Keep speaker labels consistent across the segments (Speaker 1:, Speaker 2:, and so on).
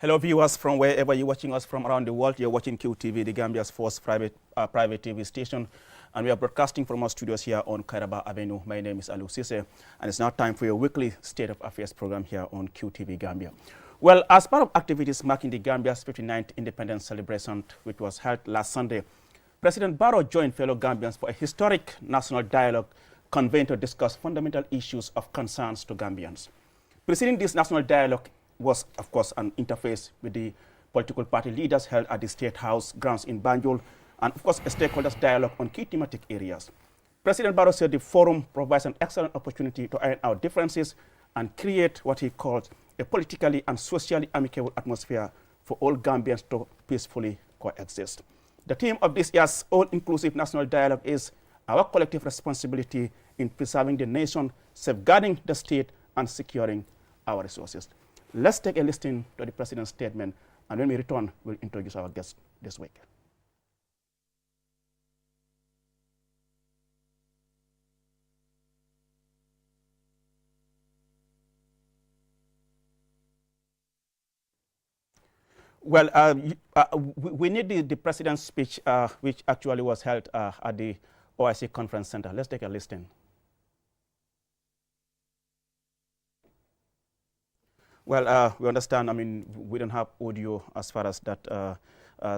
Speaker 1: Hello viewers from wherever you're watching us from around the world. You're watching QTV, the Gambia's first private TV station. And we are broadcasting from our studios here on Kairaba Avenue. My name is Alu Sise, and it's now time for your weekly State of Affairs program here on QTV Gambia. Well, as part of activities marking the Gambia's 59th independence celebration, which was held last Sunday, President Barrow joined fellow Gambians for a historic national dialogue convened to discuss fundamental issues of concerns to Gambians. Preceding this national dialogue was, of course, an interface with the political party leaders held at the State House grounds in Banjul, and, of course, a stakeholders dialogue on key thematic areas. President Barrow said the forum provides an excellent opportunity to iron out differences and create what he called a politically and socially amicable atmosphere for all Gambians to peacefully coexist. The theme of this year's all-inclusive national dialogue is our collective responsibility in preserving the nation, safeguarding the state, and securing our resources. Let's take a listen to the President's statement, and when we return, we'll introduce our guest this week. Well, we need the President's speech, which actually was held at the OIC Conference Center. Let's take a listen. Well, we understand, I mean, we don't have audio as far as that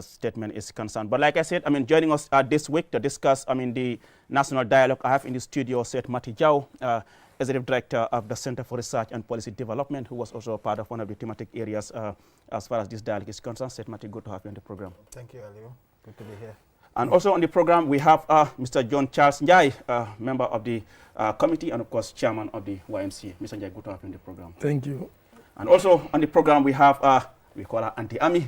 Speaker 1: statement is concerned. But like I said, I mean, joining us this week to discuss, I mean, the national dialogue, I have in the studio Seth Matijau, Executive Director of the Center for Research and Policy Development, who was also part of one of the thematic areas as far as this dialogue is concerned. Seth Mati, good to have you on the program.
Speaker 2: Thank you, Aliu. Good to be here.
Speaker 1: And also on the program, we have Mr. John Charles Njai, member of the committee and, of course, chairman of the YMCA. Mr. Njai, good to have you on the program.
Speaker 3: Thank you.
Speaker 1: And also on the program, we have, we call her Auntie Ami,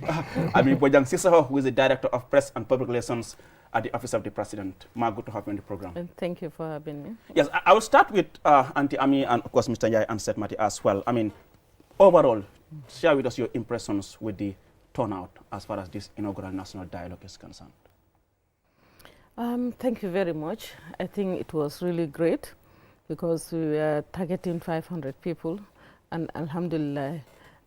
Speaker 1: Ami Bojang Sisaho, who is the Director of Press and Public Relations at the Office of the President. Ma, good to have you on the program.
Speaker 4: And thank you for having me.
Speaker 1: Yes, I will start with Auntie Ami and, of course, Mr. Njai and Seth Mati as well. I mean, overall, share with us your impressions with the turnout as far as this inaugural national dialogue is concerned.
Speaker 4: Thank you very much. I think it was really great because we were targeting 500 people. And alhamdulillah,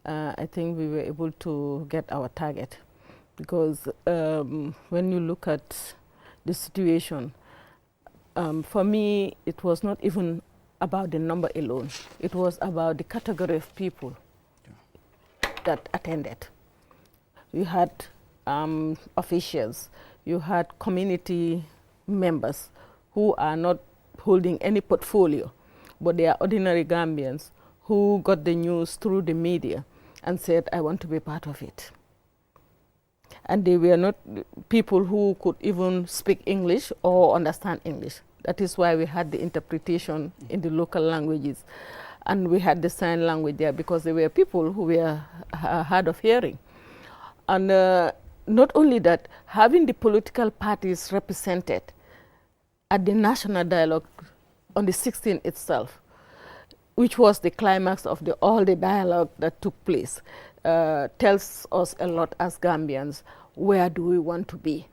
Speaker 4: I think we were able to get our target because when you look at the situation, for me, it was not even about the number alone. It was about the category of people that attended. You had officials, you had community members who are not holding any portfolio, but they are ordinary Gambians who got the news through the media and said, I want to be part of it. And they were not people who could even speak English or understand English. That is why we had the interpretation in the local languages. And we had the sign language there because there were people who were hard of hearing. And not only that, having the political parties represented at the national dialogue on the 16th itself, which was the climax of all the dialogue that took place, tells us a lot as Gambians. Where do we want to be?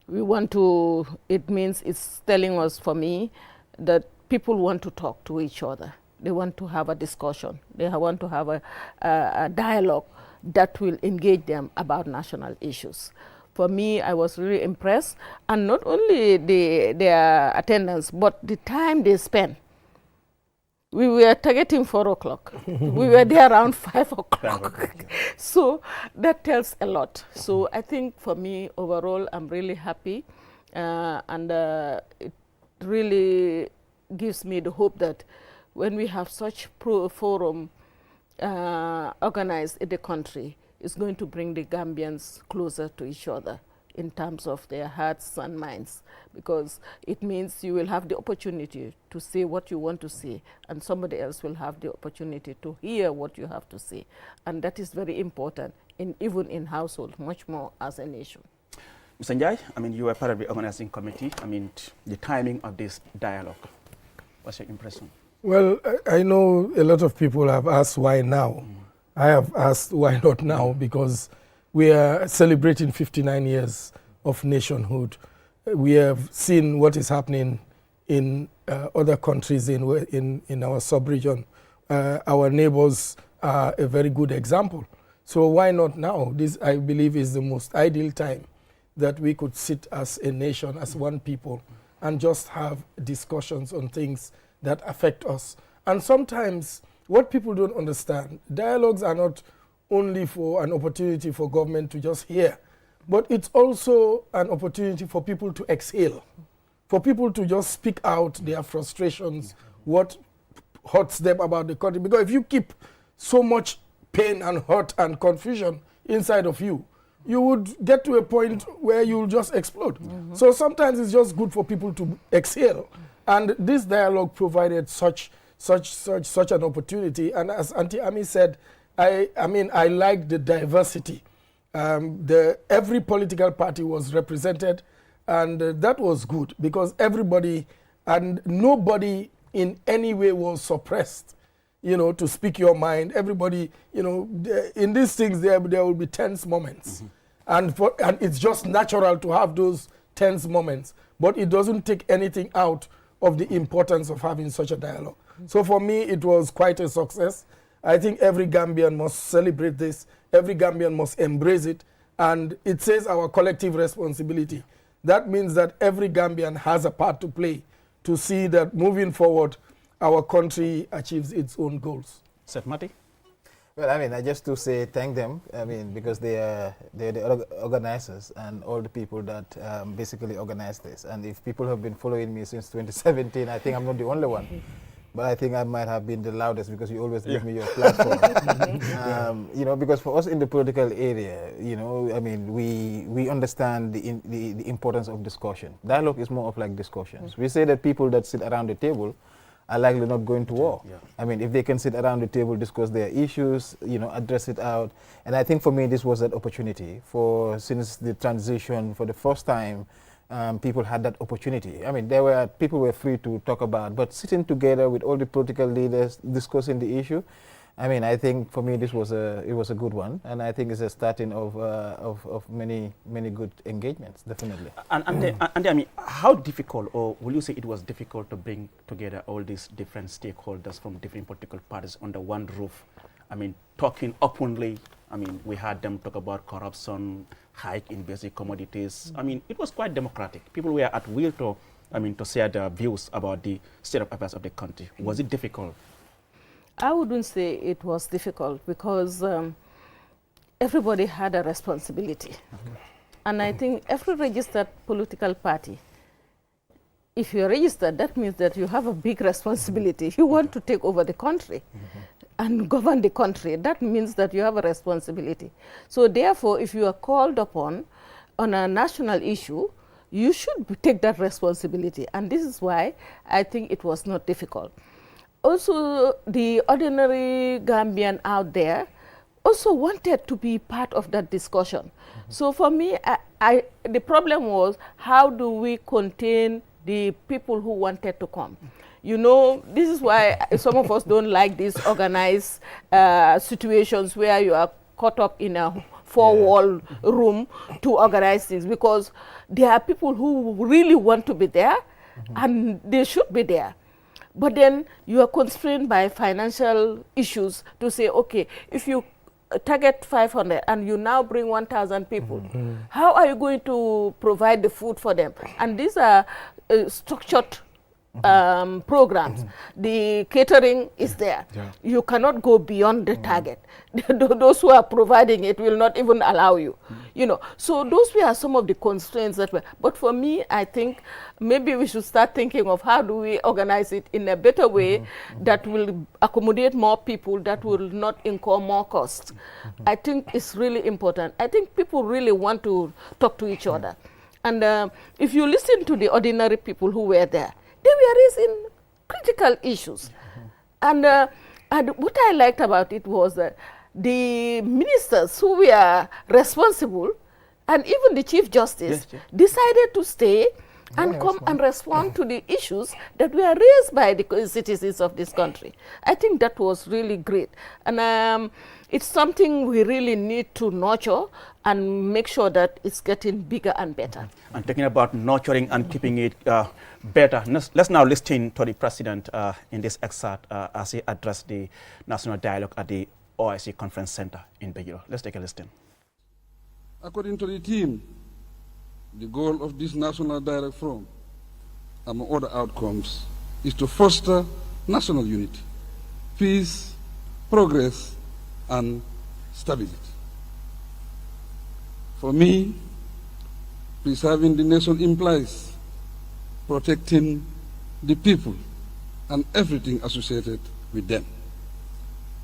Speaker 4: We want to, it means it's telling us, for me, that people want to talk to each other. They want to have a discussion. They want to have a dialogue that will engage them about national issues. For me, I was really impressed, and not only their attendance, but the time they spent. We were targeting 4 o'clock. We were there around 5 o'clock. So that tells a lot. So I think for me, overall, I'm really happy. And it really gives me the hope that when we have such forum organized in the country, it's going to bring the Gambians closer to each other in terms of their hearts and minds, because it means you will have the opportunity to say what you want to say, and somebody else will have the opportunity to hear what you have to say. And that is very important, even in household, much more as a nation.
Speaker 1: Mr. Njai, I mean, you were part of the organizing committee. I mean, the timing of this dialogue, what's your impression?
Speaker 3: Well, I know a lot of people have asked why now. I have asked why not now, because we are celebrating 59 years of nationhood. We have seen what is happening in other countries in our sub-region. Our neighbors are a very good example. So why not now? This, I believe, is the most ideal time that we could sit as a nation, as one people, and just have discussions on things that affect us. And sometimes what people don't understand, dialogues are not only for an opportunity for government to just hear, but it's also an opportunity for people to exhale, for people to just speak out their frustrations, what hurts them about the country. Because if you keep so much pain and hurt and confusion inside of you, you would get to a point where you'll just explode. So sometimes it's just good for people to exhale. And this dialogue provided such an opportunity. And as Auntie Ami said, I mean, I like the diversity. Every political party was represented, and that was good because everybody and nobody in any way was suppressed, you know, to speak your mind. Everybody, you know, in these things there will be tense moments. And it's just natural to have those tense moments, but it doesn't take anything out of the importance of having such a dialogue. So for me, it was quite a success. I think every Gambian must celebrate this. Every Gambian must embrace it. And it says our collective responsibility. That means that every Gambian has a part to play to see that moving forward, our country achieves its own goals.
Speaker 1: Seth Mati?
Speaker 2: Well, I mean, I just to say thank them. I mean, because they're the organizers and all the people that basically organized this. And if people have been following me since 2017, I think I'm not the only one. But I think I might have been the loudest because you always give me your platform. You know, because for us in the political area, you know, I mean, we understand the importance of discussion. Dialogue is more of like discussions. We say that people that sit around the table are likely not going to war. I mean, if they can sit around the table, discuss their issues, you know, address it out. And I think for me, this was that opportunity since the transition for the first time, people had that opportunity. I mean, people were free to talk about, but sitting together with all the political leaders discussing the issue, I mean, I think for me it was a good one, and I think it's a starting of many good engagements, definitely.
Speaker 1: And I mean, how difficult, or will you say it was difficult to bring together all these different stakeholders from different political parties under one roof? I mean, talking openly. I mean, we had them talk about corruption, hike in basic commodities. I mean, it was quite democratic. People were at will to share their views about the state of affairs of the country. Was it difficult?
Speaker 4: I wouldn't say it was difficult because everybody had a responsibility. And I think every registered political party, if you're registered, that means that you have a big responsibility. You want to take over the country and govern the country. That means that you have a responsibility. So therefore, if you are called upon on a national issue, you should take that responsibility. And this is why I think it was not difficult. Also, the ordinary Gambian out there also wanted to be part of that discussion. So for me, the problem was, how do we contain the people who wanted to come? You know, this is why some of us don't like these organized situations where you are caught up in a four-wall room to organize things, because there are people who really want to be there and they should be there. But then you are constrained by financial issues to say, okay, if you target 500 and you now bring 1,000 people, how are you going to provide the food for them? And these are structured programs. The catering is there. You cannot go beyond the target. Those who are providing it will not even allow you. You know, so those were some of the constraints that were. But for me, I think maybe we should start thinking of how do we organize it in a better way that will accommodate more people, that will not incur more costs. I think it's really important. I think people really want to talk to each other. And if you listen to the ordinary people who were there, they were raising critical issues. And what I liked about it was that the ministers who were responsible, and even the Chief Justice, decided to stay and come and respond to the issues that were raised by the citizens of this country. I think that was really great. And it's something we really need to nurture and make sure that it's getting bigger and better.
Speaker 1: And talking about nurturing and keeping it better, let's now listen to the President in this excerpt as he addressed the national dialogue at the OIC Conference Center in Bejiro. Let's take a listen.
Speaker 5: According to the team, the goal of this National Dialogue Forum, among other outcomes, is to foster national unity, peace, progress, and stability. For me, preserving the nation implies protecting the people and everything associated with them.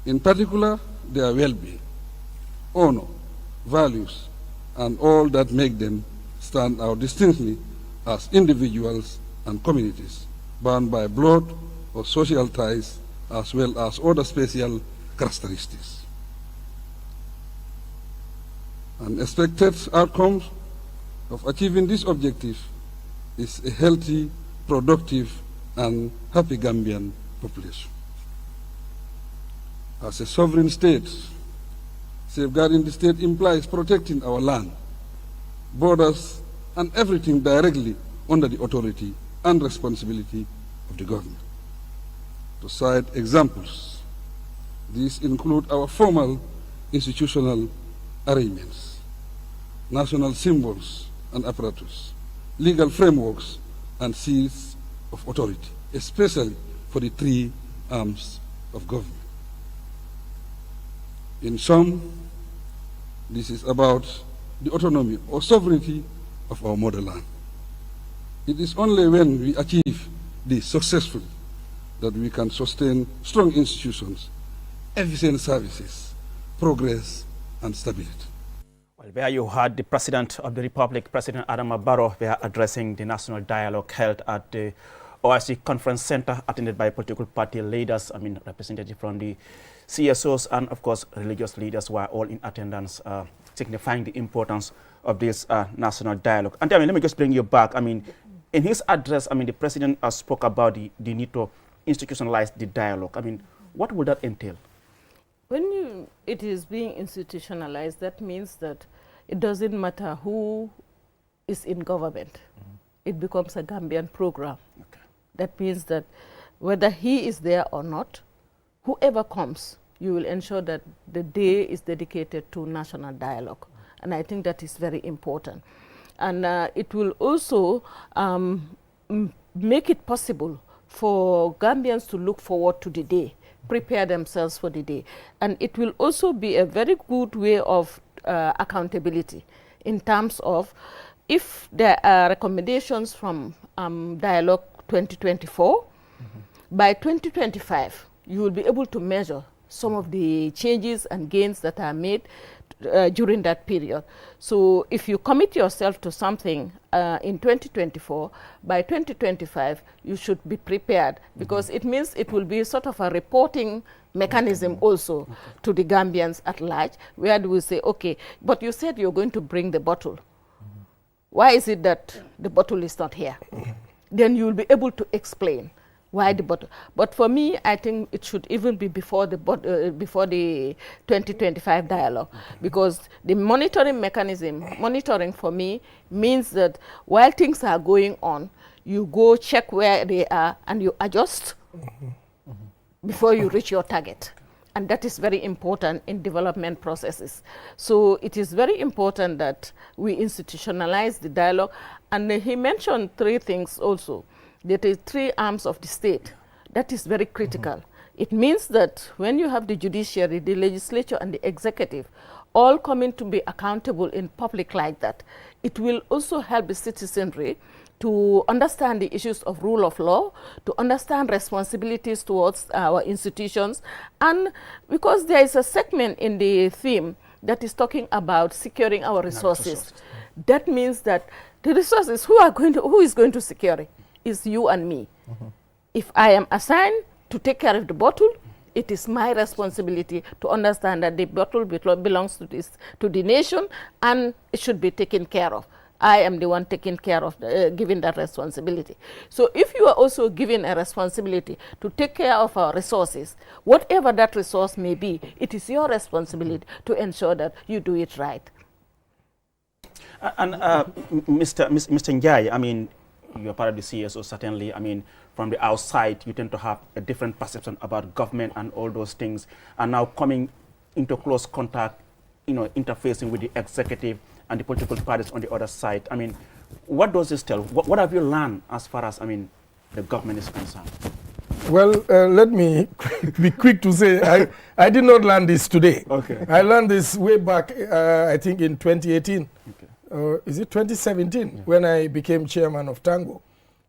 Speaker 5: In particular, their well-being, honor, values, and all that make them stand out distinctly as individuals and communities bound by blood or social ties, as well as other special characteristics. An expected outcome of achieving this objective is a healthy, productive, and happy Gambian population. As a sovereign state, safeguarding the state implies protecting our land, borders, and everything directly under the authority and responsibility of the government. To cite examples, these include our formal institutional arrangements, national symbols and apparatus, legal frameworks, and seals of authority, especially for the three arms of government. In sum, this is about the autonomy or sovereignty of our motherland. It is only when we achieve this successfully that we can sustain strong institutions, efficient services, progress, and stability.
Speaker 1: Well, there you heard the President of the Republic, President Adama Barrow, they are addressing the national dialogue held at the OIC Conference Center, attended by political party leaders, representatives from the CSOs and, of course, religious leaders were all in attendance, signifying the importance of this national dialogue. And let me just bring you back. In his address, the President spoke about the need to institutionalize the dialogue. What would that entail?
Speaker 4: When it is being institutionalized, that means that it doesn't matter who is in government. It becomes a Gambian program.
Speaker 1: Okay.
Speaker 4: That means that whether he is there or not, whoever comes, you will ensure that the day is dedicated to national dialogue. And I think that is very important. And it will also make it possible for Gambians to look forward to the day, prepare themselves for the day. And it will also be a very good way of accountability in terms of if there are recommendations from Dialogue 2024, by 2025, you will be able to measure some of the changes and gains that are made during that period. So if you commit yourself to something in 2024, by 2025, you should be prepared, because it means it will be sort of a reporting mechanism also to the Gambians at large, where they will say, okay, but you said you're going to bring the bottle. Why is it that the bottle is not here? Then you will be able to explain why the bottle. But for me, I think it should even be before the 2025 dialogue, because the monitoring mechanism, monitoring for me means that while things are going on, you go check where they are and you adjust before you reach your target. And that is very important in development processes. So it is very important that we institutionalize the dialogue. And he mentioned three things also. There is three arms of the state. That is very critical. It means that when you have the judiciary, the legislature, and the executive all coming to be accountable in public like that, it will also help the citizenry to understand the issues of rule of law, to understand responsibilities towards our institutions. And because there is a segment in the theme that is talking about securing our resources, that means that the resources, who is going to secure it? Is you and me. If I am assigned to take care of the bottle, it is my responsibility to understand that the bottle belongs to the nation and it should be taken care of. I am the one taking care of, giving that responsibility. So if you are also given a responsibility to take care of our resources, whatever that resource may be, it is your responsibility to ensure that you do it right.
Speaker 1: And Mr. Njai, you're part of the CSO, certainly. From the outside, you tend to have a different perception about government and all those things. And now coming into close contact, interfacing with the executive and the political parties on the other side. I mean, what does this tell? What have you learned as far as, the government is concerned?
Speaker 3: Well, let me be quick to say I did not learn this today.
Speaker 1: Okay.
Speaker 3: I learned this way back, I think in 2018. Okay. Is it 2017 when I became chairman of Tango?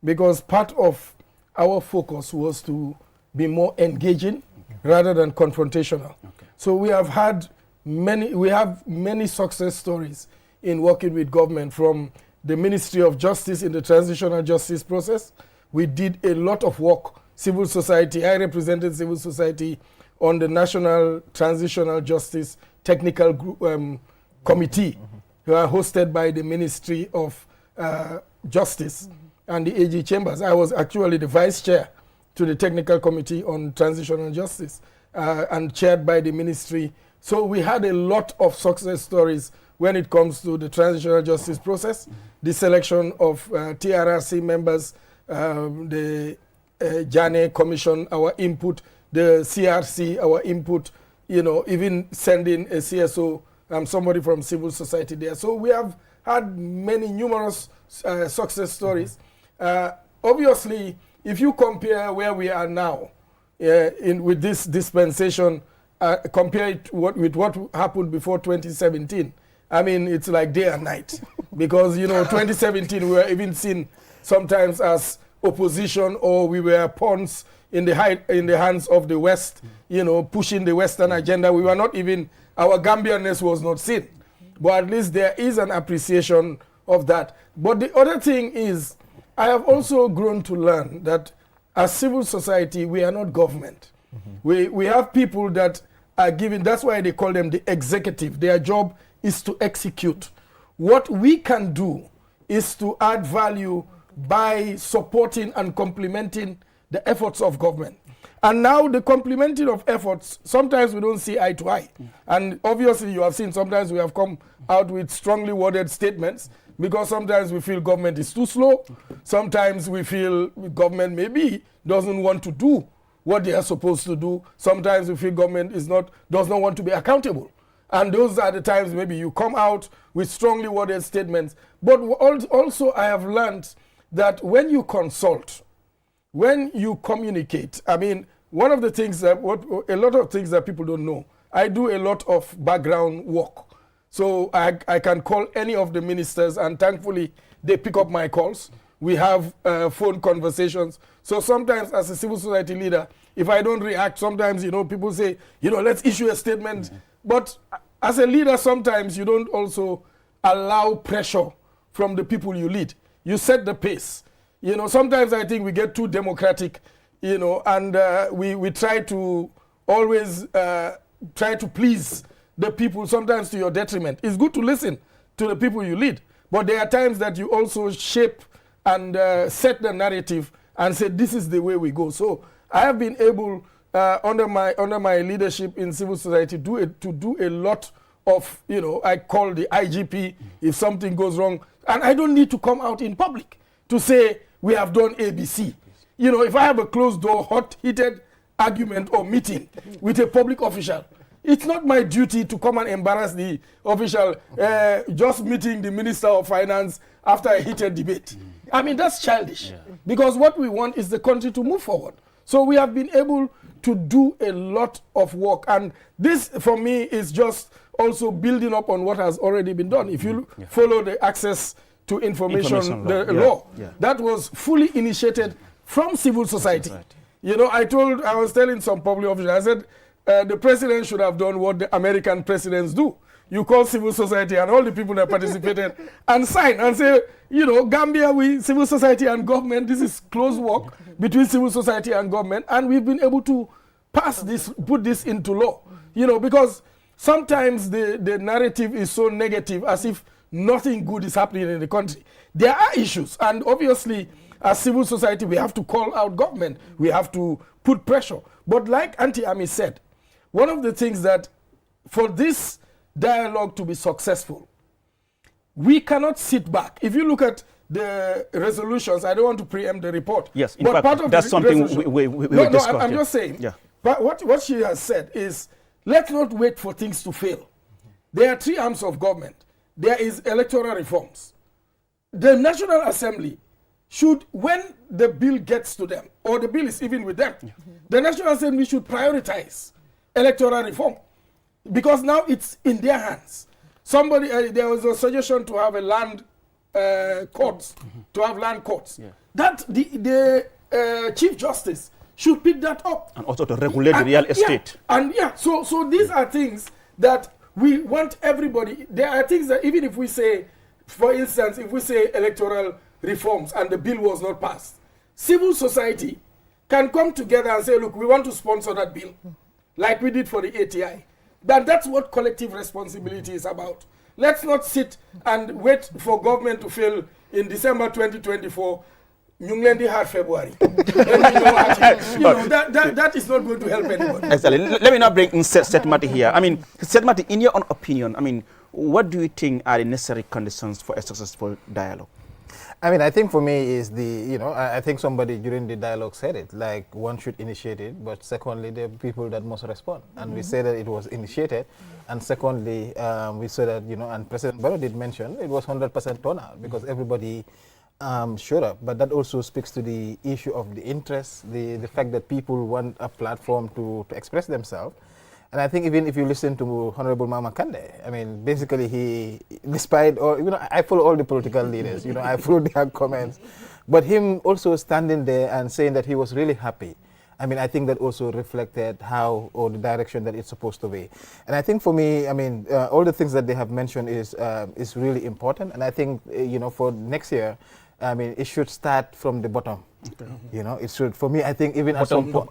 Speaker 3: Because part of our focus was to be more engaging rather than confrontational. Okay. So we have many success stories in working with government, from the Ministry of Justice in the transitional justice process. We did a lot of work. Civil society, I represented civil society on the National Transitional Justice Technical Group, Committee, hosted by the Ministry of Justice and the AG Chambers. I was actually the vice chair to the Technical Committee on Transitional Justice and chaired by the ministry. So we had a lot of success stories when it comes to the transitional justice process, the selection of TRRC members, the JANE Commission, our input, the CRC, our input, even sending a CSO, somebody from civil society there. So we have had numerous success stories. Obviously, if you compare where we are now with this dispensation, compare it with what happened before 2017, it's like day and night. Because, 2017, we were even seen sometimes as opposition, or we were pawns in the hands of the West, pushing the Western agenda. We were not even, our Gambianness was not seen. But at least there is an appreciation of that. But the other thing is, I have also grown to learn that as civil society, we are not government. We have people that are given, that's why they call them the executive. Their job is to execute. What we can do is to add value by supporting and complementing the efforts of government. And now the complementing of efforts, sometimes we don't see eye to eye. And obviously you have seen sometimes we have come out with strongly worded statements, because sometimes we feel government is too slow. Sometimes we feel government maybe doesn't want to do what they are supposed to do. Sometimes we feel government does not want to be accountable. And those are the times maybe you come out with strongly worded statements. But also I have learned that when you consult, when you communicate, one of the things that, a lot of things that people don't know, I do a lot of background work. So I can call any of the ministers, and thankfully they pick up my calls. We have phone conversations. So sometimes as a civil society leader, if I don't react, sometimes, people say, let's issue a statement. But as a leader, sometimes you don't also allow pressure from the people you lead. You set the pace. Sometimes I think we get too democratic, and we try to always try to please the people, sometimes to your detriment. It's good to listen to the people you lead, but there are times that you also shape and set the narrative and say, this is the way we go. So I have been able, under my leadership in civil society, to do a lot of, I call the IGP if something goes wrong. And I don't need to come out in public to say we have done ABC. If I have a closed door, hot-heated argument or meeting with a public official, it's not my duty to come and embarrass the official just meeting the Minister of Finance after a heated debate. That's childish. Because what we want is the country to move forward. So we have been able to do a lot of work. And this, for me, is just also building up on what has already been done. If you follow the access to information law, that was fully initiated from civil society. I was telling some public officials, I said, the president should have done what the American presidents do. You call civil society and all the people that participated and sign and say, Gambia, civil society and government, this is close work between civil society and government, and we've been able to pass this, put this into law. Because sometimes the narrative is so negative, as if nothing good is happening in the country. There are issues, and obviously, as civil society, we have to call out government. We have to put pressure. But like Auntie Ami said, one of the things that for this dialogue to be successful, we cannot sit back. If you look at the resolutions, I don't want to preempt the report.
Speaker 1: Yes, in
Speaker 3: but
Speaker 1: fact,
Speaker 3: part of
Speaker 1: that's something we
Speaker 3: no,
Speaker 1: discussed.
Speaker 3: I'm just saying.
Speaker 1: Yeah.
Speaker 3: But what she has said is Let's not wait for things to fail. There are three arms of government. There is electoral reforms. The National Assembly should, when the bill gets to them, or the bill is even with them, the National Assembly should prioritize electoral reform, because now it's in their hands. Somebody, there was a suggestion to have a land courts, to have land courts. Yeah. That the Chief Justice should pick that up.
Speaker 1: And also to regulate the real estate.
Speaker 3: So these are things that we want everybody. There are things that even if we say, for instance, if we say electoral reforms and the bill was not passed, civil society can come together and say, look, we want to sponsor that bill, like we did for the ATI. That's what collective responsibility is about. Let's not sit and wait for government to fail in December 2024. February. That is not going to help anybody.
Speaker 1: Exactly. Let me now bring in Seth Mati here. I mean, Seth Mati, in your own opinion, I mean, what do you think are the necessary conditions for a successful dialogue?
Speaker 2: I mean, I think for me is I think somebody during the dialogue said it, like one should initiate it, but secondly, there are people that must respond. And we say that it was initiated. And secondly, we said that, and President Barrow did mention it was 100% turnout because everybody showed up. But that also speaks to the issue of the interest, the fact that people want a platform to express themselves. And I think even if you listen to Honorable Mama Kande, I mean, basically he, despite all, I follow all the political leaders, I follow their comments, but him also standing there and saying that he was really happy. I mean, I think that also reflected how, or the direction that it's supposed to be. And I think for me, I mean, all the things that they have mentioned is really important. And I think, for next year, I mean, it should start from the bottom. Okay. It should, for me, I think even at some point,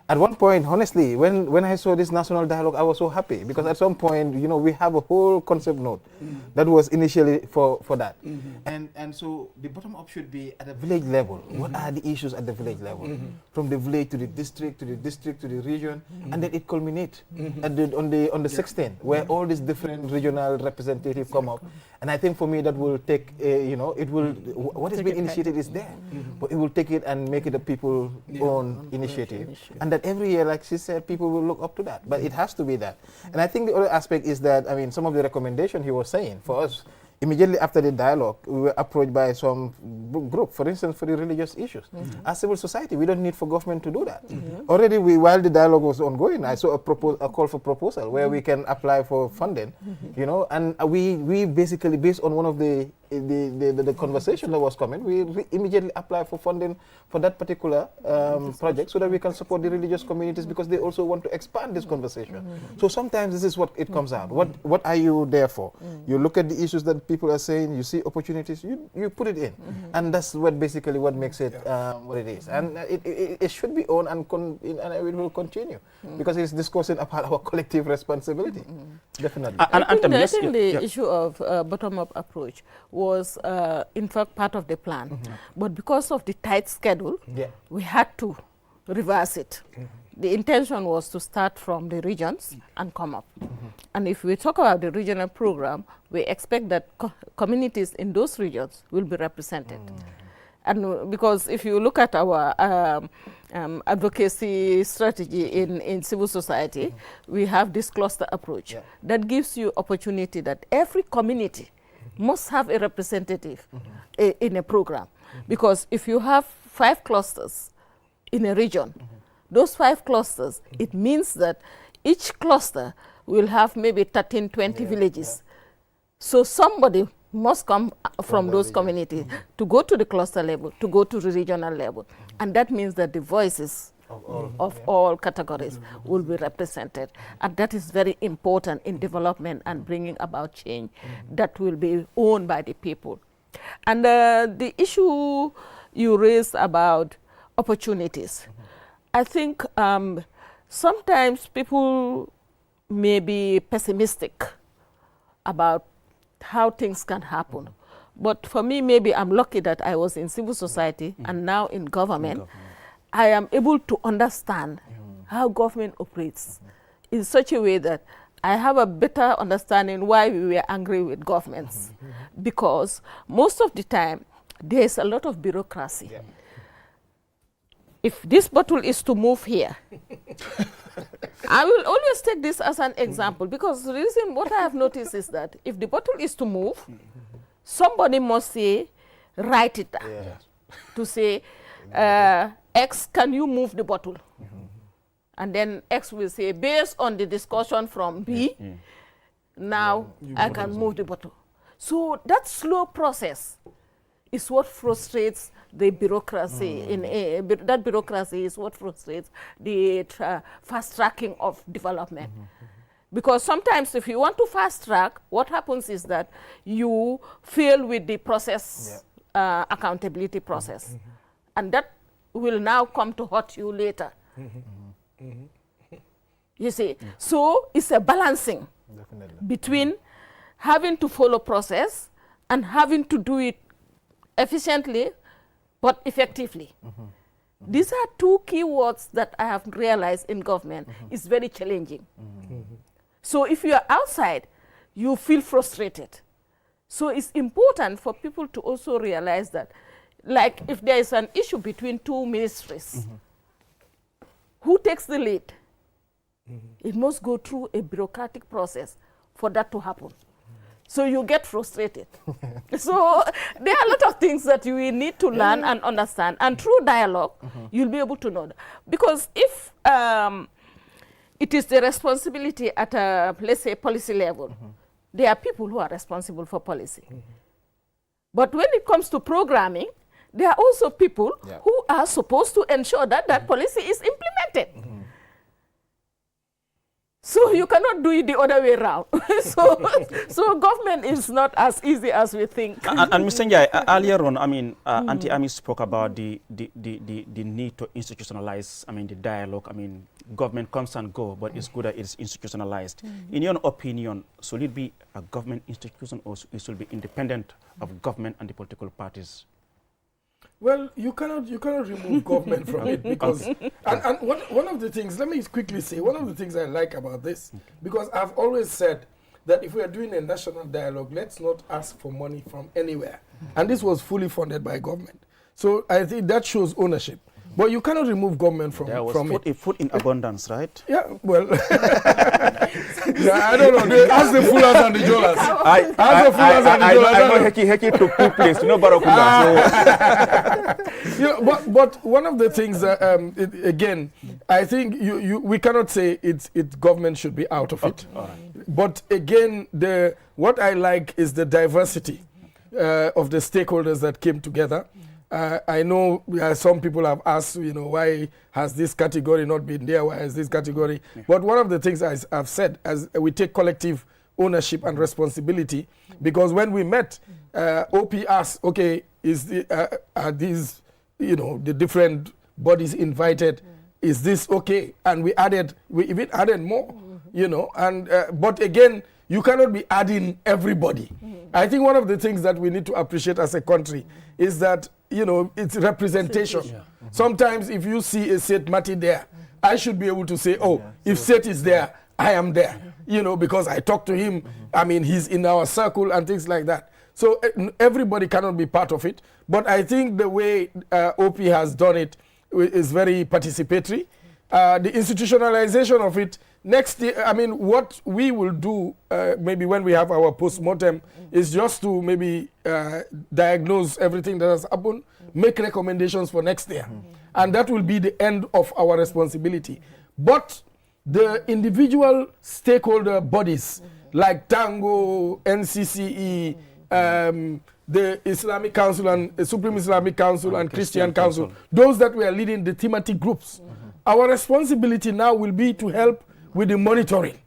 Speaker 2: at one point, honestly, when I saw this national dialogue, I was so happy because at some point, we have a whole concept note that was initially for that. And so the bottom up should be at a village level. What are the issues at the village level? From the village to the district, to the region, and then it culminates on the 16th, where all these different regional representatives come up. And I think for me that will take, what has been initiated is there, but it will take it and make it a people-owned initiative. And that every year, like she said, people will look up to that. But it has to be that. And I think the other aspect is that, I mean, some of the recommendation he was saying for us, immediately after the dialogue, we were approached by some group, for instance, for the religious issues. As civil society, we don't need for government to do that. Already, while the dialogue was ongoing, I saw a call for proposal where we can apply for funding, and we basically, based on one of the conversation that was coming, we immediately apply for funding for that particular project so that we can support the religious communities because they also want to expand this conversation. So sometimes this is what it comes out. What are you there for? You look at the issues that people are saying, you see opportunities, you put it in. And that's what basically what makes it what it is. And it should be owned and it will continue because it's discussing about our collective responsibility. Definitely.
Speaker 4: I think the issue of bottom-up approach was in fact part of the plan. But because of the tight schedule, we had to reverse it. The intention was to start from the regions and come up. And if we talk about the regional program, we expect that communities in those regions will be represented. And because if you look at our advocacy strategy in civil society, we have this cluster approach that gives you opportunity that every community must have a representative in a program. Because if you have 5 clusters in a region, those 5 clusters, it means that each cluster will have maybe 13, 20 villages. So somebody must come from those communities to go to the cluster level, to go to the regional level. And that means that the voices of all categories will be represented. And that is very important in development and bringing about change that will be owned by the people. And the issue you raised about opportunities, I think sometimes people may be pessimistic about how things can happen. But for me, maybe I'm lucky that I was in civil society and now in government. I am able to understand how government operates in such a way that I have a better understanding why we were angry with governments. Because most of the time, there's a lot of bureaucracy. if this bottle is to move here, I will always take this as an example, because the reason what I have noticed is that if the bottle is to move, somebody must say, write it down to say, X, can you move the bottle? And then X will say, based on the discussion from B, now I can move the bottle. So that slow process is what frustrates the bureaucracy. That bureaucracy is what frustrates the fast tracking of development. Because sometimes if you want to fast track, what happens is that you fail with the process, accountability process. And that will now come to hurt you later. You see, so it's a balancing between having to follow process and having to do it efficiently but effectively. These are two key words that I have realized in government is very challenging. So if you are outside, you feel frustrated. So it's important for people to also realize that, like if there is an issue between two ministries, who takes the lead? It must go through a bureaucratic process for that to happen. So you get frustrated. So there are a lot of things that you will need to learn and understand. And through dialogue, you'll be able to know that. Because if it is the responsibility at a, let's say, policy level, there are people who are responsible for policy. But when it comes to programming, there are also people who are supposed to ensure that that policy is implemented. So you cannot do it the other way around. So government is not as easy as we think.
Speaker 1: And Mr. Njai, earlier on, I mean, Auntie Ami spoke about the need to institutionalize, I mean, the dialogue. I mean, government comes and go, but it's good that it's institutionalized. In your opinion, should it be a government institution or it should be independent of government and the political parties?
Speaker 3: Well, you cannot remove government from it, because and one of the things, let me quickly say, one of the things I like about this, because I've always said that if we are doing a national dialogue, let's not ask for money from anywhere. And this was fully funded by government. So I think that shows ownership. But you cannot remove government from it.
Speaker 1: Food in abundance, right?
Speaker 3: Yeah, well, I don't know. Ask the Fullers and the Jolas.
Speaker 1: I know Heki took two places, you know, Barakuda.
Speaker 3: But one of the things that, again, I think we cannot say government should be out of it. But again, what I like is the diversity of the stakeholders that came together. I know some people have asked, why has this category not been there? Why has this category? But one of the things I've said, as we take collective ownership and responsibility, because when we met, OP asked, okay, are these, the different bodies invited? Is this okay? And we even added more, and but again, you cannot be adding everybody. I think one of the things that we need to appreciate as a country is that, it's representation. Sometimes if you see a Seth Mati there, I should be able to say, if Seth is there, I am there, because I talk to him. I mean, he's in our circle and things like that. So everybody cannot be part of it. But I think the way OP has done it is very participatory. The institutionalization of it, next year, I mean, what we will do, maybe when we have our post-mortem, is just to maybe diagnose everything that has happened, make recommendations for next year. And that will be the end of our responsibility. But the individual stakeholder bodies, like Tango, NCCE, the Islamic Council and Supreme Islamic Council and Christian Council, those that were leading the thematic groups, our responsibility now will be to help with the monitoring.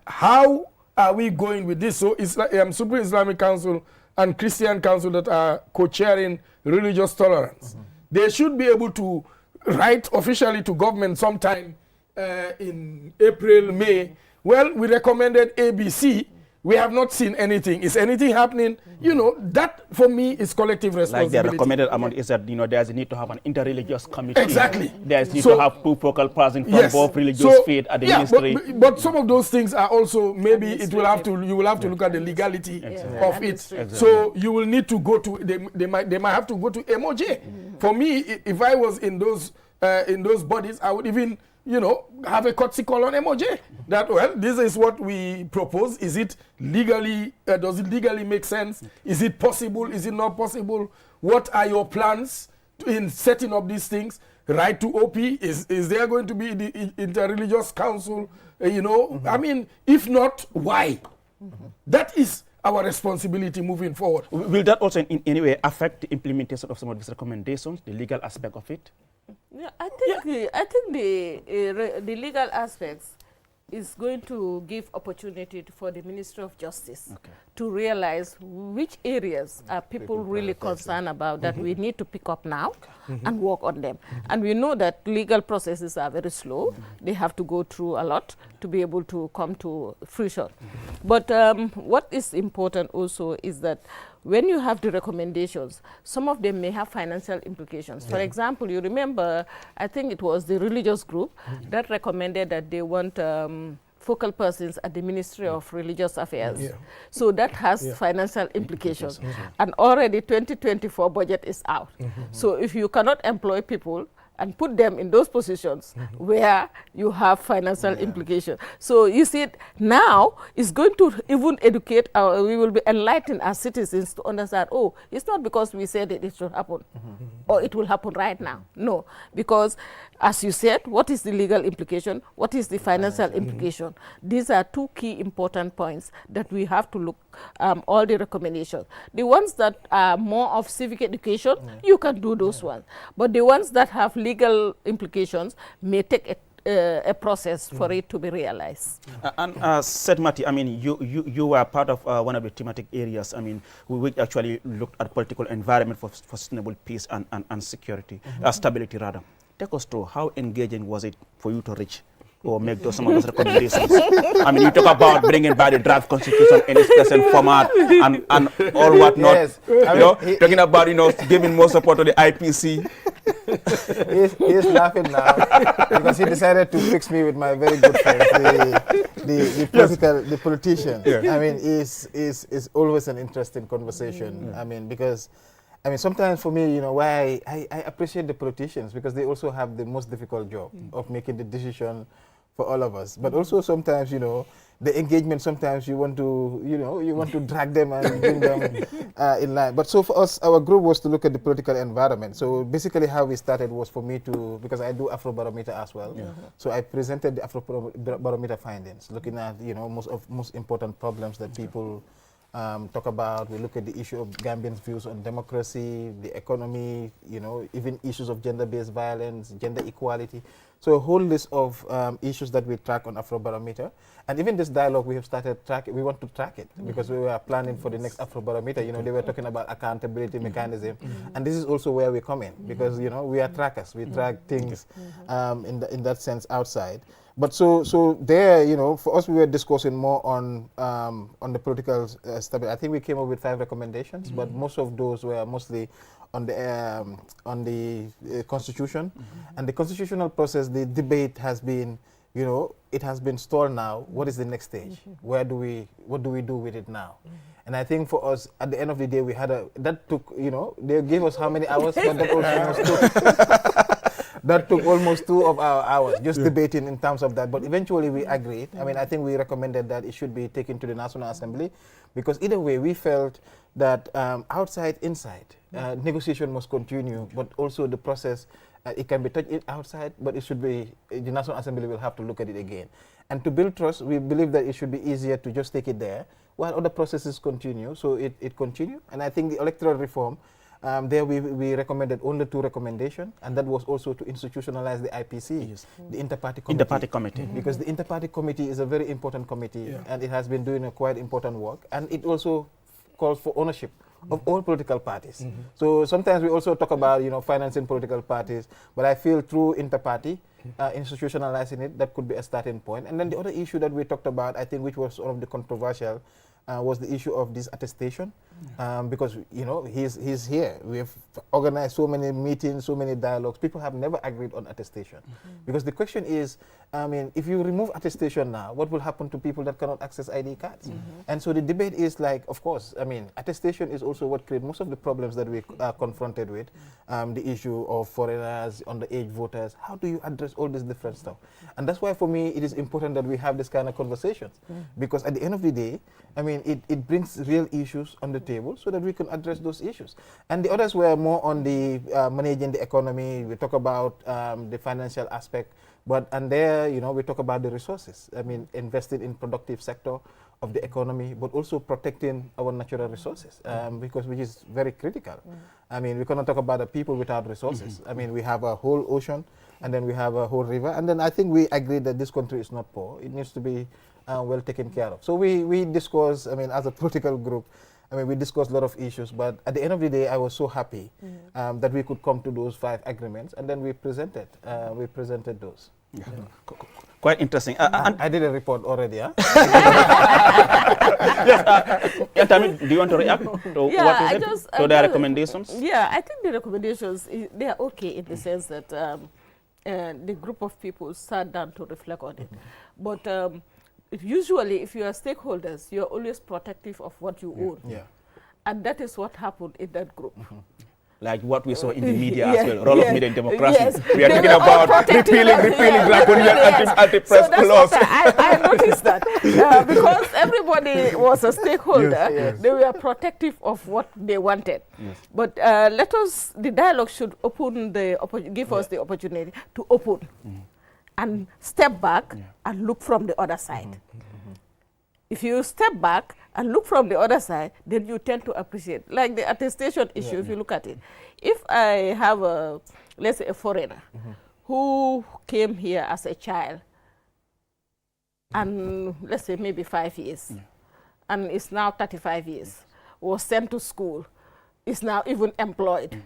Speaker 3: How are we going with this? So Supreme Islamic Council and Christian Council that are co-chairing religious tolerance, they should be able to write officially to government sometime in April, May. Well, we recommended ABC. We have not seen anything. Is anything happening? That for me is collective responsibility.
Speaker 1: Like the recommended amount is that, there's a need to have an interreligious committee.
Speaker 3: Exactly.
Speaker 1: There's need to have two focal persons from both religious faith at the ministry.
Speaker 3: But some of those things are also, maybe you will have to look at the legality of it. Exactly. So you will need to go to, they might have to go to MOJ for me, if I was in those bodies, I would even, have a courtesy call on MOJ. That, well, this is what we propose. Is it legally, does it legally make sense? Is it possible? Is it not possible? What are your plans in setting up these things? Right to OP, is there going to be the interreligious council? I mean, if not, why? That is our responsibility moving forward.
Speaker 1: Will that also in any way affect the implementation of some of these recommendations, the legal aspect of it?
Speaker 4: Yeah, I think the legal aspects is going to give opportunity for the Ministry of Justice to realize which areas are people really concerned about that we need to pick up now and work on them. And we know that legal processes are very slow. They have to go through a lot to be able to come to fruition. But what is important also is that when you have the recommendations, some of them may have financial implications. For example, you remember, I think it was the religious group that recommended that they want focal persons at the Ministry of Religious Affairs. So that has financial implications. And already 2024 budget is out. So if you cannot employ people and put them in those positions where you have financial implications. So you see, now it's going to even educate we will be enlightening our citizens to understand, oh, it's not because we said that it should happen or it will happen right now. No, because as you said, what is the legal implication? What is the financial implication? These are two key important points that we have to look all the recommendations. The ones that are more of civic education, you can do those ones. But the ones that have legal implications may take a process for it to be realized.
Speaker 1: And Seth Mati, I mean, you were part of one of the thematic areas. I mean, we actually looked at political environment for sustainable peace and security, stability rather. Take us through how engaging was it for you to reach or make some of those recommendations? I mean, you talk about bringing back the draft constitution in its present format and all whatnot.
Speaker 2: Yes.
Speaker 1: Talking about, giving more support to the IPC.
Speaker 2: He's laughing now because he decided to fix me with my very good friend, the politician. I mean, is always an interesting conversation. I mean, because sometimes for me, why I appreciate the politicians because they also have the most difficult job of making the decision for all of us. But also sometimes, the engagement, sometimes you want to drag them and bring them in line. But so for us, our group was to look at the political environment. So basically how we started was for me to, because I do Afrobarometer as well. So I presented the Afrobarometer findings, looking at, most important problems that people talk about. We look at the issue of Gambians' views on democracy, the economy, even issues of gender-based violence, gender equality. So a whole list of issues that we track on Afrobarometer. And even this dialogue we have started tracking, we want to track it because we were planning for the next Afrobarometer. They were talking about accountability mechanism. And this is also where we come in because, we are trackers. We track things in that sense outside. But so there, for us, we were discussing more on the political stability. I think we came up with 5 recommendations, but most of those were mostly on the constitution. And the constitutional process, the debate has been, it has been stalled now. What is the next stage? What do we do with it now? And I think for us, at the end of the day, we had that took, they gave us how many hours? But that also took that took almost 2 of our hours just debating in terms of that. But eventually we agreed. I mean, I think we recommended that it should be taken to the National Assembly because either way we felt that outside, inside, negotiation must continue, but also the process, it can be touched outside, but it should be, the National Assembly will have to look at it again. And to build trust, we believe that it should be easier to just take it there while other processes continue. So it continue. And I think the electoral reform, there we recommended only 2 recommendations, and that was also to institutionalize the IPC, the Inter-Party Committee.
Speaker 1: Inter-Party Committee.
Speaker 2: Because the Inter-Party Committee is a very important committee, and it has been doing a quite important work, and it also calls for ownership of all political parties. So sometimes we also talk about, financing political parties, but I feel through Inter-Party, institutionalizing it, that could be a starting point. And then the other issue that we talked about, I think, which was one of the controversial, was the issue of this attestation. because, you know, he's here. We have organized so many meetings, so many dialogues. People have never agreed on attestation. Because the question is, I mean, if you remove attestation now, what will happen to people that cannot access ID cards? And so the debate is like, of course, I mean, attestation is also what creates most of the problems that we are confronted with. The issue of foreigners, underage voters. How do you address all this different stuff? And that's why, for me, it is important that we have this kind of conversations. Because at the end of the day, I mean, it brings real issues on the table so that we can address those issues. And the others were more on the managing the economy. We talk about the financial aspect. And there, you know, we talk about the resources. I mean, investing in productive sector of the economy, but also protecting our natural resources, because which is very critical. I mean, we cannot talk about the people without resources. I mean, we have a whole ocean, and then we have a whole river, and then I think we agree that this country is not poor. It needs to be well taken care of. So we discuss, I mean, as a political group, I mean, we discussed a lot of issues, but at the end of the day, I was so happy that we could come to those 5 agreements, and then we presented those.
Speaker 1: Yeah. Quite interesting.
Speaker 2: I did a report already, huh?
Speaker 1: Yes, Tammy, do you want to react to what is it? To their recommendations?
Speaker 4: Yeah, I think the recommendations, they are okay in the sense that the group of people sat down to reflect on it. But usually, if you are stakeholders, you are always protective of what you own.
Speaker 2: Yeah.
Speaker 4: And that is what happened in that group.
Speaker 1: Like what we saw in the media as well, role of media in democracy.
Speaker 4: Yes.
Speaker 1: We are talking about repealing draconian anti-press laws.
Speaker 4: I noticed that because everybody was a stakeholder, they were protective of what they wanted. But the dialogue should open give us the opportunity to open and step back and look from the other side. If you step back and look from the other side, then you tend to appreciate. Like the attestation issue, if you look at it. If I have let's say a foreigner who came here as a child and let's say maybe 5 years and is now 35 years, was sent to school, is now even employed,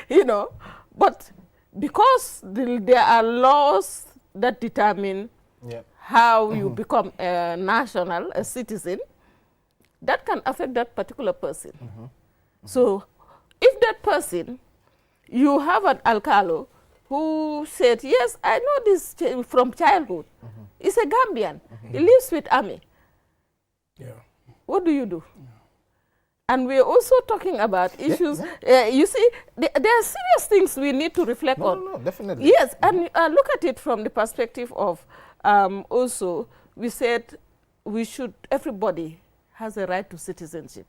Speaker 4: you know, but because there are laws that determine how you become a national, a citizen, that can affect that particular person. So if that person, you have an alcalo who said, yes, I know this from childhood. He's a Gambian. He lives with Ami. What do you do? And we're also talking about issues. You see, there are serious things we need to reflect on.
Speaker 2: No, definitely.
Speaker 4: Yes, and look at it from the perspective of also, we said everybody has a right to citizenship.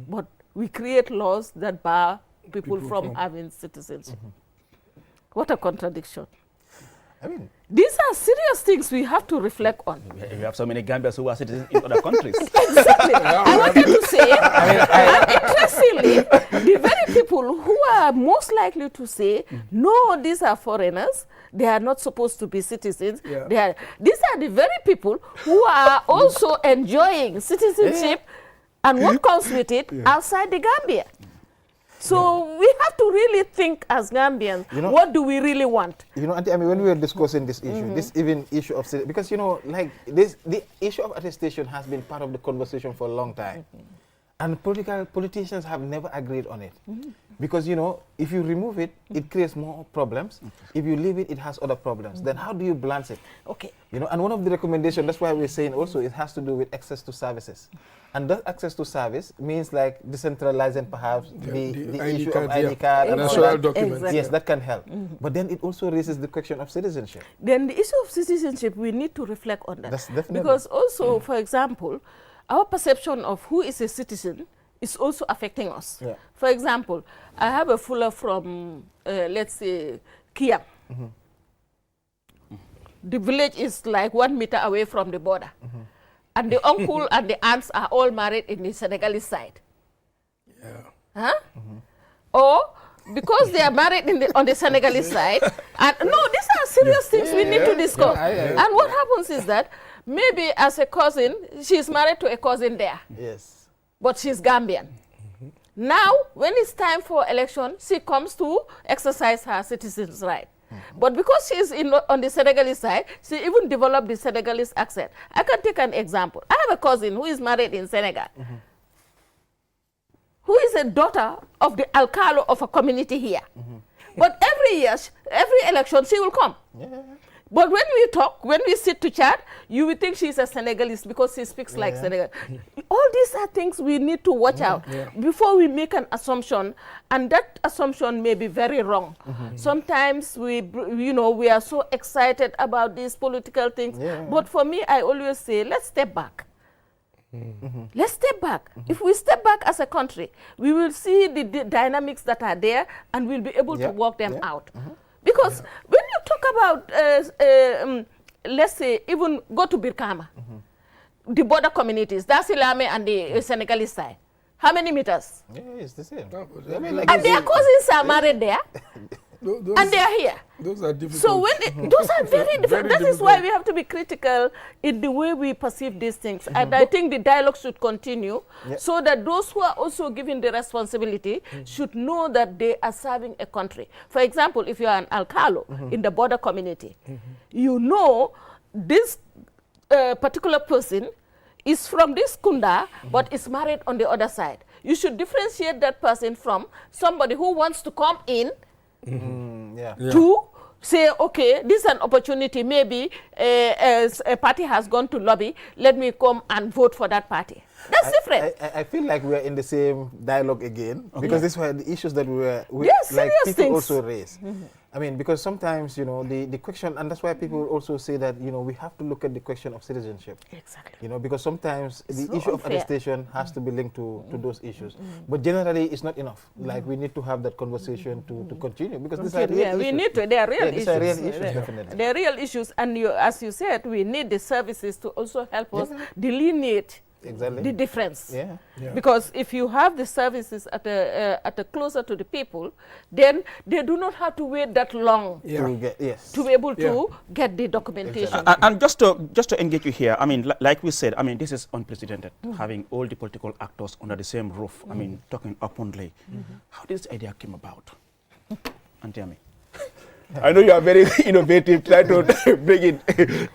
Speaker 4: But we create laws that bar people from having citizenship. What a contradiction.
Speaker 2: I mean,
Speaker 4: these are serious things we have to reflect on.
Speaker 1: We have so many Gambians who are citizens in other countries.
Speaker 4: Exactly. I wanted to say, and interestingly, the very people who are most likely to say, no, these are foreigners, they are not supposed to be citizens. These are the very people who are also enjoying citizenship and what comes with it outside the Gambia. So we have to really think as Gambians, you know, what do we really want? You know,
Speaker 2: Auntie, I mean, when we were discussing this issue, this even issue of, because, you know, like the issue of attestation has been part of the conversation for a long time. And politicians have never agreed on it. Because, you know, if you remove it, it creates more problems. If you leave it, it has other problems. Then how do you balance it?
Speaker 4: Okay.
Speaker 2: You know, and one of the recommendations, that's why we're saying also it has to do with access to services. And that access to service means like decentralizing perhaps the issue of ID card and
Speaker 3: national documents.
Speaker 4: Exactly.
Speaker 2: Yes, that can help. But then it also raises the question of citizenship.
Speaker 4: Then the issue of citizenship, we need to reflect on that.
Speaker 2: That's definitely.
Speaker 4: Because also, for example, our perception of who is a citizen is also affecting us. For example, I have a fuller from, let's say, Kiam. The village is like 1 meter away from the border. And the uncle and the aunts are all married in the Senegalese side. Or because they are married on the Senegalese side. And no, these are serious things we need to discuss. And what happens is that maybe as a cousin, she's married to a cousin there.
Speaker 2: Yes.
Speaker 4: But she's Gambian. Now, when it's time for election, she comes to exercise her citizen's right. But because she's on the Senegalese side, she even developed the Senegalese accent. I can take an example. I have a cousin who is married in Senegal. is a daughter of the alcalde of a community here. But every year, every election, she will come. But when we talk, when we sit to chat, you will think she's a Senegalese because she speaks like Senegal. All these are things we need to watch out before we make an assumption, and that assumption may be very wrong. Sometimes we are so excited about these political things. But for me, I always say, let's step back. Let's step back. If we step back as a country, we will see the dynamics that are there, and we'll be able to work them out. Because when you talk about, let's say, even go to Birkama, the border communities, Dasilame and the Senegalese side, how many meters?
Speaker 2: Yeah, it's the same.
Speaker 4: And their cousins are married there. And they are here.
Speaker 3: Those are difficult.
Speaker 4: So when those are very different. That is why we have to be critical in the way we perceive these things. And I think the dialogue should continue so that those who are also given the responsibility should know that they are serving a country. For example, if you are an alcalde in the border community, you know this particular person is from this kunda, but is married on the other side. You should differentiate that person from somebody who wants to come in to say, okay, this is an opportunity. Maybe as a party has gone to lobby, let me come and vote for that party. That's different.
Speaker 2: I feel like we're in the same dialogue again, because these were the issues that we like people
Speaker 4: things.
Speaker 2: also raise. I mean, because sometimes, the question, and that's why people also say that, we have to look at the question of citizenship.
Speaker 4: Exactly.
Speaker 2: Because sometimes the issue of attestation has to be linked to those issues. But generally, it's not enough. Like, we need to have that conversation to continue, because these are real issues.
Speaker 4: We need to. They are real issues.
Speaker 2: These are real issues, definitely.
Speaker 4: They are real issues. And as you said, we need the services to also help us delineate the difference. Because if you have the services at a closer to the people, then they do not have to wait that long to be able to get the documentation.
Speaker 1: And just to engage you here, I mean, like we said, I mean, this is unprecedented, having all the political actors under the same roof, I mean, talking openly. How did this idea came about? And tell me. I know you are very innovative, try to bring in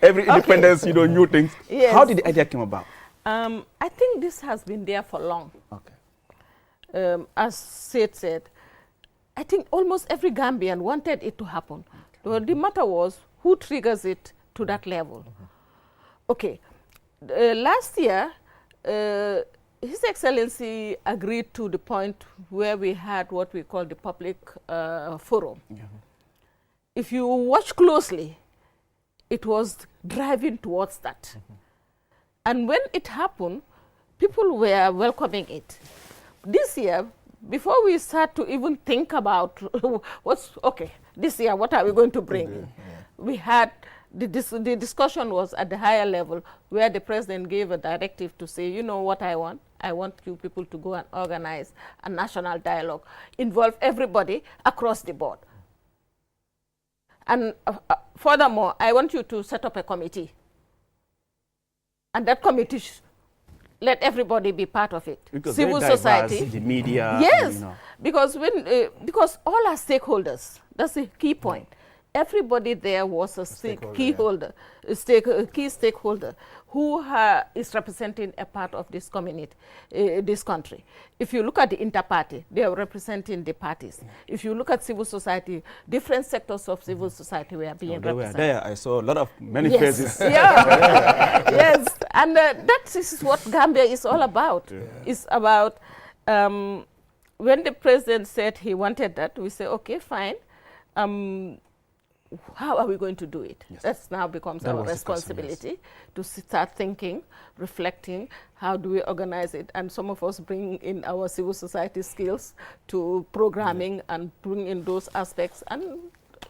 Speaker 1: every independence, new things.
Speaker 4: Yes.
Speaker 1: How did the idea come about?
Speaker 4: I think this has been there for long.
Speaker 1: Okay.
Speaker 4: As Seth said, I think almost every Gambian wanted it to happen. Well, the matter was who triggers it to that level. Okay. Last year, His Excellency agreed to the point where we had what we call the public forum. If you watch closely, it was driving towards that. And when it happened, people were welcoming it. This year, before we start to even think about this year, what are we going to bring in? We had, the discussion was at the higher level, where the president gave a directive to say, you know what I want? I want you people to go and organize a national dialogue, involve everybody across the board. And furthermore, I want you to set up a committee. And that committee, let everybody be part of it.
Speaker 1: Because
Speaker 4: civil society,
Speaker 1: the media.
Speaker 4: yes, because all are stakeholders. That's the key point. Everybody there was a key stakeholder who is representing a part of this community, this country. If you look at the interparty, they are representing the parties. If you look at civil society, different sectors of civil society were being represented.
Speaker 1: They were there. I saw a lot of many faces.
Speaker 4: Yes, and that is what Gambia is all about. It's about when the president said he wanted that, we say, okay, fine. How are we going to do it? That now becomes our responsibility to start thinking, reflecting, how do we organize it? And some of us bring in our civil society skills to programming and bring in those aspects, and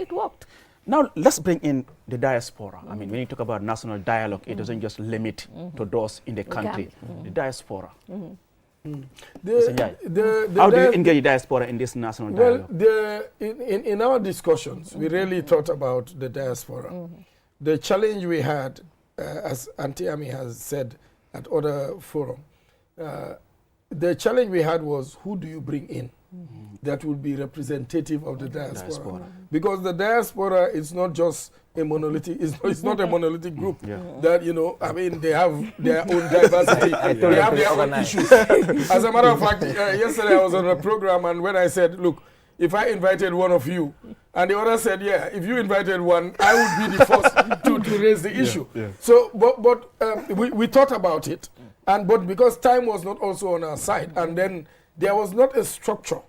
Speaker 4: it worked.
Speaker 1: Now, let's bring in the diaspora. I mean, when you talk about national dialogue, it doesn't just limit to those in the country. The diaspora. How do you engage the diaspora in this national dialogue?
Speaker 3: Well, in our discussions, we really thought about the diaspora. The challenge we had, as Auntie Ami has said at other forum, the challenge we had was, who do you bring in? that will be representative of the diaspora. Because the diaspora is not just a monolithic, it's not a monolithic group that, you know, I mean, they have their own diversity, they have their own issues. As a matter of fact, yesterday I was on a program, and when I said, look, if I invited one of you, and the other said, yeah, if you invited one, I would be the first to raise the issue. So, but we thought about it, but because time was not also on our side, and then there was not a structure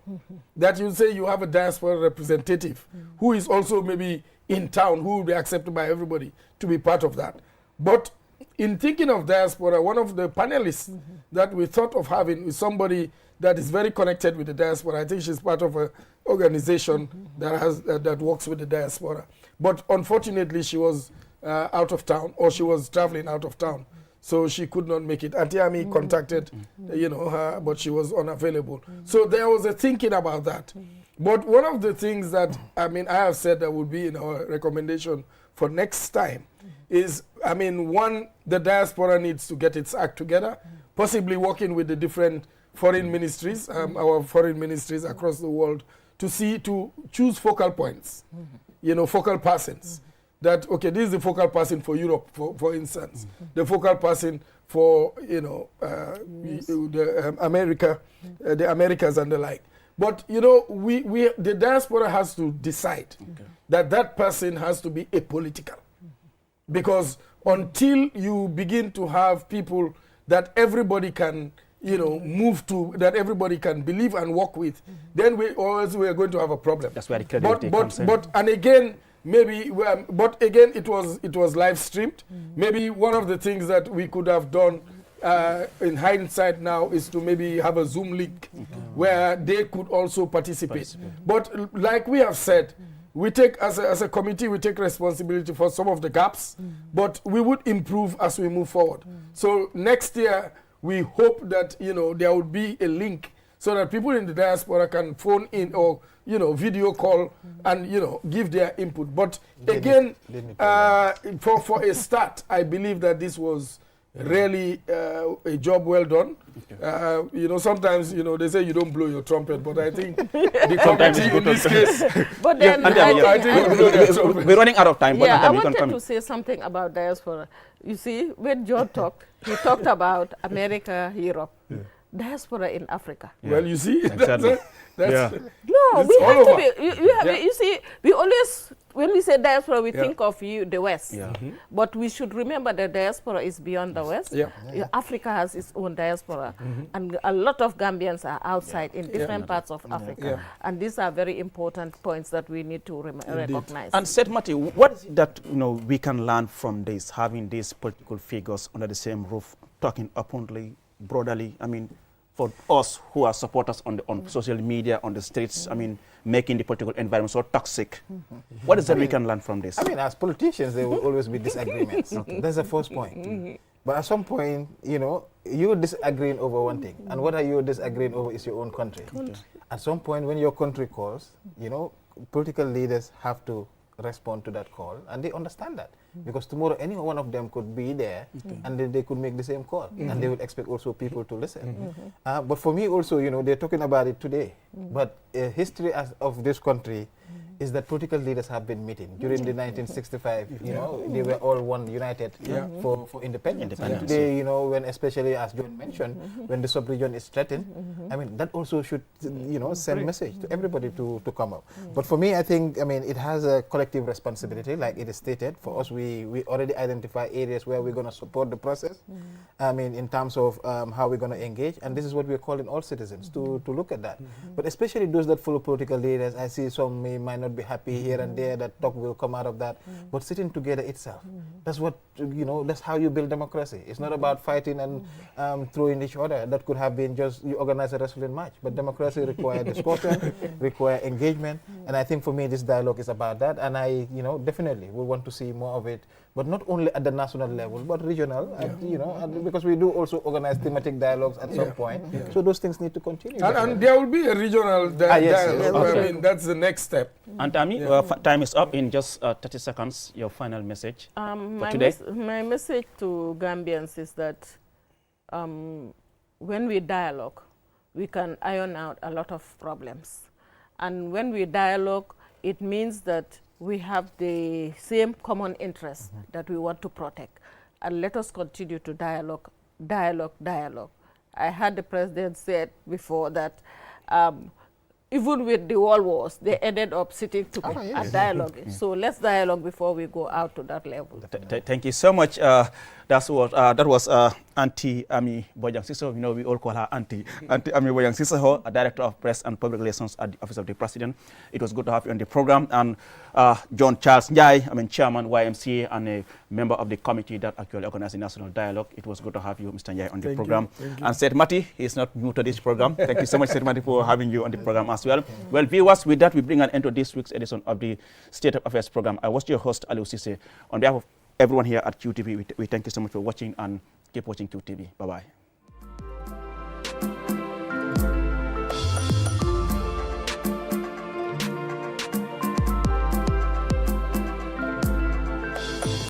Speaker 3: that you say you have a diaspora representative who is also maybe in town, who will be accepted by everybody to be part of that. But in thinking of diaspora, one of the panelists that we thought of having is somebody that is very connected with the diaspora. I think she's part of an organization that has that works with the diaspora. But unfortunately, she was out of town, or she was traveling out of town, so she could not make it. Auntie Ami contacted, you know, her, but she was unavailable. So there was a thinking about that. But one of the things that I have said that would be in our recommendation for next time is, one, the diaspora needs to get its act together, possibly working with the different foreign ministries, our foreign ministries across the world, to choose focal points, you know, focal persons. That, okay, this is the focal person for Europe, for instance, the focal person for, you know, the Americas and the like. But, you know, the diaspora has to decide that person has to be apolitical. Because until you begin to have people that everybody can, you know, move to, that everybody can believe and work with, then we are going to have a problem.
Speaker 1: That's where the credibility comes in.
Speaker 3: And again, maybe, but again, it was live streamed. Maybe one of the things that we could have done in hindsight now is to maybe have a Zoom link where they could also participate. But like we have said, we take, as a committee, we take responsibility for some of the gaps, but we would improve as we move forward. So next year, we hope that, you know, there would be a link so that people in the diaspora can phone in or, you know, video call and, you know, give their input. But again, for a start, I believe that this was really a job well done. You know, sometimes, you know, they say you don't blow your trumpet, but I think the committee in this case,
Speaker 4: but then
Speaker 3: I think
Speaker 1: we're running out of time.
Speaker 4: Yeah, I wanted to say something about diaspora. You see, when John talked, he talked about America, Europe. Diaspora in Africa.
Speaker 3: Well, you see,
Speaker 1: Exactly.
Speaker 3: that's
Speaker 4: no, we have to be.
Speaker 3: Yeah.
Speaker 4: You see, we always, when we say diaspora, we think of the West. But we should remember that diaspora is beyond the West. Africa has its own diaspora, and a lot of Gambians are outside in different parts of Africa. And these are very important points that we need to recognize.
Speaker 1: And said Matthew, what is it that, you know, we can learn from this, having these political figures under the same roof, talking openly, broadly, for us who are supporters on social media, on the streets, making the political environment so toxic. What is that we can learn from this?
Speaker 2: As politicians, there will always be disagreements. That's the first point. But at some point, you know, you're disagreeing over one thing. And what are you disagreeing over is your own country. At some point, when your country calls, you know, political leaders have to respond to that call, and they understand that. Because tomorrow, any one of them could be there, and then they could make the same call, and they would expect also people to listen. But for me also, you know, they're talking about it today, but history of this country is that political leaders have been meeting. During the 1965, you know, they were all united for independence. And today, you know, when especially, as John mentioned, when the sub-region is threatened, that also should, you know, send a message to everybody to come up. But for me, I think, it has a collective responsibility, like it is stated. For us, we already identify areas where we're going to support the process, in terms of how we're going to engage. And this is what we're calling all citizens to look at that. But especially those that follow political leaders, I see some might not be happy here and there, that talk will come out of that, but sitting together itself, that's what, you know, that's how you build democracy. It's not about fighting and throwing each other. That could have been just you organize a wrestling match, but democracy requires discussion, require engagement, and I think for me this dialogue is about that, and I, you know, definitely will want to see more of it, but not only at the national level, but regional, you know, because we do also organize thematic dialogues at some point, so those things need to continue.
Speaker 3: And there will be a regional dialogue. That's the next step.
Speaker 1: And Tami, time is up. In just 30 seconds, your final message for today.
Speaker 4: My message to Gambians is that when we dialogue, we can iron out a lot of problems. And when we dialogue, it means that we have the same common interests that we want to protect. And let us continue to dialogue, dialogue, dialogue. I heard the president said before that even with the world wars, they ended up sitting together and dialoguing. So let's dialogue before we go out to that level.
Speaker 1: Thank you so much. That was Auntie Ami Bojang Siso. You know, we all call her Auntie Ami Bojang Siso, a Director of Press and Public Relations at the Office of the President. It was good to have you on the program. And John Charles Njai, Chairman YMCA and a member of the committee that actually organized the National Dialogue. It was good to have you, Mr. Njai, on the program. And Seth Mati, he is not new to this program. Thank you so much, Seth Mati, for having you on the program as well. Well, viewers, with that, we bring an end to this week's edition of the State of Affairs program. I was your host, Aliou Cissé. On behalf of everyone here at QTV, we thank you so much for watching and keep watching QTV. Bye-bye.